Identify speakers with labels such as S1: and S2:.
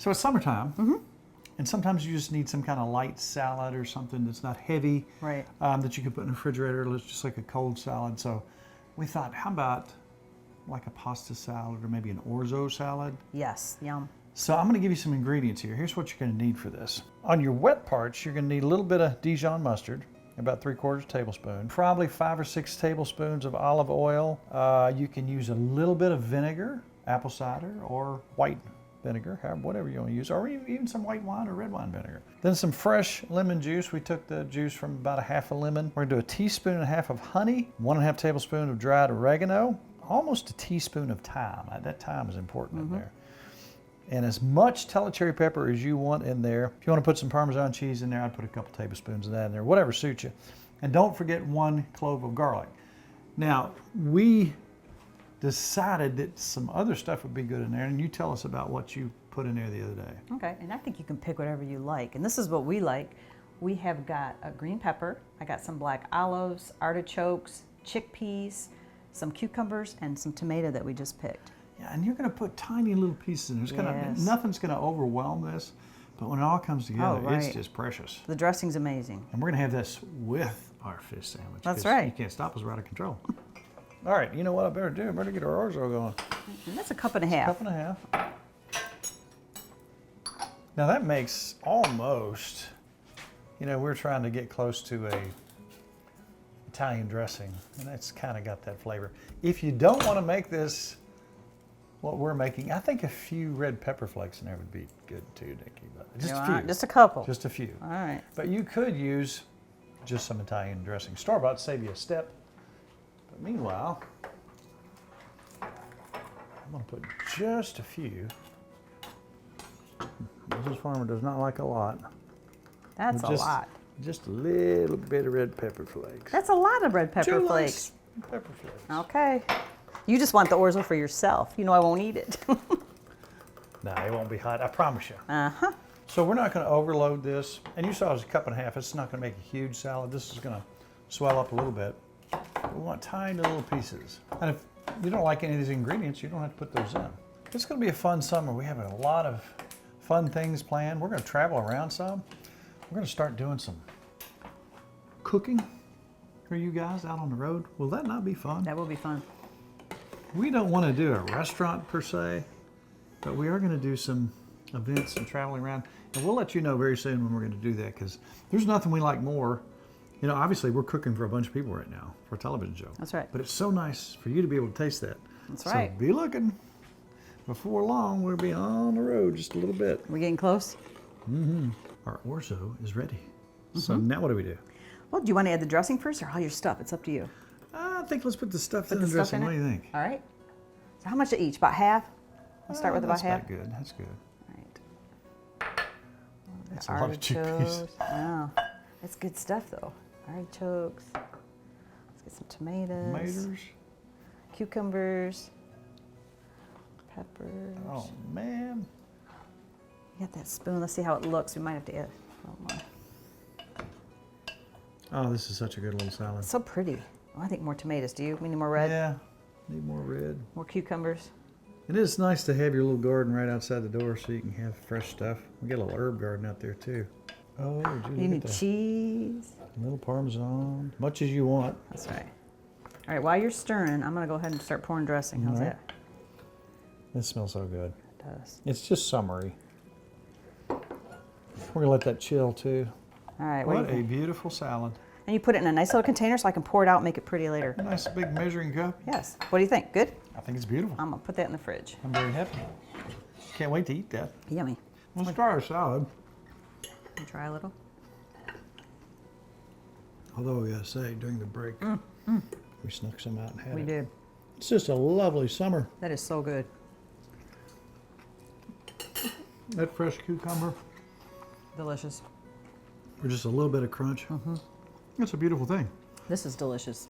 S1: So it's summertime, and sometimes you just need some kind of light salad or something that's not heavy,
S2: Right.
S1: that you can put in the refrigerator. It's just like a cold salad. So we thought, how about like a pasta salad or maybe an orzo salad?
S2: Yes, yum.
S1: So I'm going to give you some ingredients here. Here's what you're going to need for this. On your wet parts, you're going to need a little bit of Dijon mustard, about 3/4 tablespoon. Probably 5 or 6 tablespoons of olive oil. You can use a little bit of vinegar, apple cider, or white vinegar, whatever you want to use, or even some white wine or red wine vinegar. Then some fresh lemon juice. We took the juice from about a half a lemon. We're going to do a teaspoon and a half of honey, 1.5 tablespoons of dried oregano, almost a teaspoon of thyme. That thyme is important in there. And as much Tella cherry pepper as you want in there. If you want to put some Parmesan cheese in there, I'd put a couple tablespoons of that in there, whatever suits you. And don't forget 1 clove of garlic. Now, we decided that some other stuff would be good in there, and you tell us about what you put in there the other day.
S2: Okay, and I think you can pick whatever you like. And this is what we like. We have got a green pepper. I got some black olives, artichokes, chickpeas, some cucumbers, and some tomato that we just picked.
S1: Yeah, and you're going to put tiny little pieces in there.
S2: Yes.
S1: Nothing's going to overwhelm this, but when it all comes together,
S2: right.
S1: it's just precious.
S2: The dressing's amazing.
S1: And we're going to have this with our fish sandwich.
S2: That's
S1: 'cause
S2: right.
S1: You can't stop us. We're out of control. All right, you know what I better do? I better get our orzo going.
S2: And that's a cup and a half.
S1: Cup and a half. Now that makes almost, we're trying to get close to a Italian dressing, and that's kind of got that flavor. If you don't want to make this what we're making, I think a few red pepper flakes in there would be good too, Nikki. But just a few.
S2: Just a couple.
S1: Just a few.
S2: All right.
S1: But you could use just some Italian dressing. Store-bought save you a step. But meanwhile, I'm going to put just a few. Mrs. Farmer does not like a lot.
S2: That's a lot.
S1: Just a little bit of red pepper flakes.
S2: That's a lot of red pepper
S1: Two
S2: flakes.
S1: nice pepper flakes.
S2: Okay. You just want the orzo for yourself. You know I won't eat it.
S1: Nah, it won't be hot. I promise you.
S2: Uh-huh.
S1: So we're not going to overload this. And you saw it was a cup and a half. It's not going to make a huge salad. This is going to swell up a little bit. We want tiny little pieces. And if you don't like any of these ingredients, you don't have to put those in. It's going to be a fun summer. We have a lot of fun things planned. We're going to travel around some. We're going to start doing some cooking for you guys out on the road. Will that not be fun?
S2: That will be fun.
S1: We don't want to do a restaurant per se, but we are going to do some events and traveling around. And we'll let you know very soon when we're going to do that, because there's nothing we like more. Obviously we're cooking for a bunch of people right now for a television show.
S2: That's right.
S1: But it's so nice for you to be able to taste that.
S2: That's right.
S1: So be looking. Before long, we'll be on the road just a little bit.
S2: We're getting close.
S1: Our orzo is ready. So now what do we do?
S2: Well, do you want to add the dressing first or all your stuff? It's up to you.
S1: I think let's put the stuff in
S2: the
S1: the
S2: stuff
S1: dressing.
S2: in
S1: What
S2: it?
S1: do you think?
S2: All right. So how much to each? About half? Let's start with about half.
S1: That's good. That's good.
S2: All right.
S1: That's a lot of chickpeas.
S2: Artichokes. Wow. That's good stuff, though. Artichokes. Let's get some tomatoes.
S1: Tomatoes.
S2: Cucumbers. Peppers.
S1: Oh, man.
S2: You got that spoon. Let's see how it looks. We might have to add a little more.
S1: Oh, this is such a good little salad.
S2: It's so pretty. Oh, I think more tomatoes. Do you? We need more red?
S1: Yeah, need more red.
S2: More cucumbers?
S1: It is nice to have your little garden right outside the door so you can have fresh stuff. We got a little herb garden out there too. Oh, gee,
S2: You
S1: look
S2: need
S1: at that.
S2: cheese.
S1: A little Parmesan, much as you want.
S2: That's right. All right, while you're stirring, I'm going to go ahead and start pouring dressing. How's
S1: All right.
S2: that?
S1: This smells so good.
S2: It does.
S1: It's just summery. We're gonna let that chill too.
S2: All right.
S1: What
S2: do you
S1: a
S2: think?
S1: beautiful salad.
S2: And you put it in a nice little container so I can pour it out and make it pretty later.
S1: A nice big measuring cup.
S2: Yes. What do you think? Good?
S1: I think it's beautiful.
S2: I'm going to put that in the fridge.
S1: I'm very happy. Can't wait to eat that.
S2: Yummy.
S1: Let's try our salad.
S2: Can you try a little?
S1: Although we gotta say, during the break, we snuck some out and had
S2: We
S1: it.
S2: did.
S1: It's just a lovely summer.
S2: That is so good.
S1: That fresh cucumber
S2: Delicious.
S1: for just a little bit of crunch. It's a beautiful thing.
S2: This is delicious.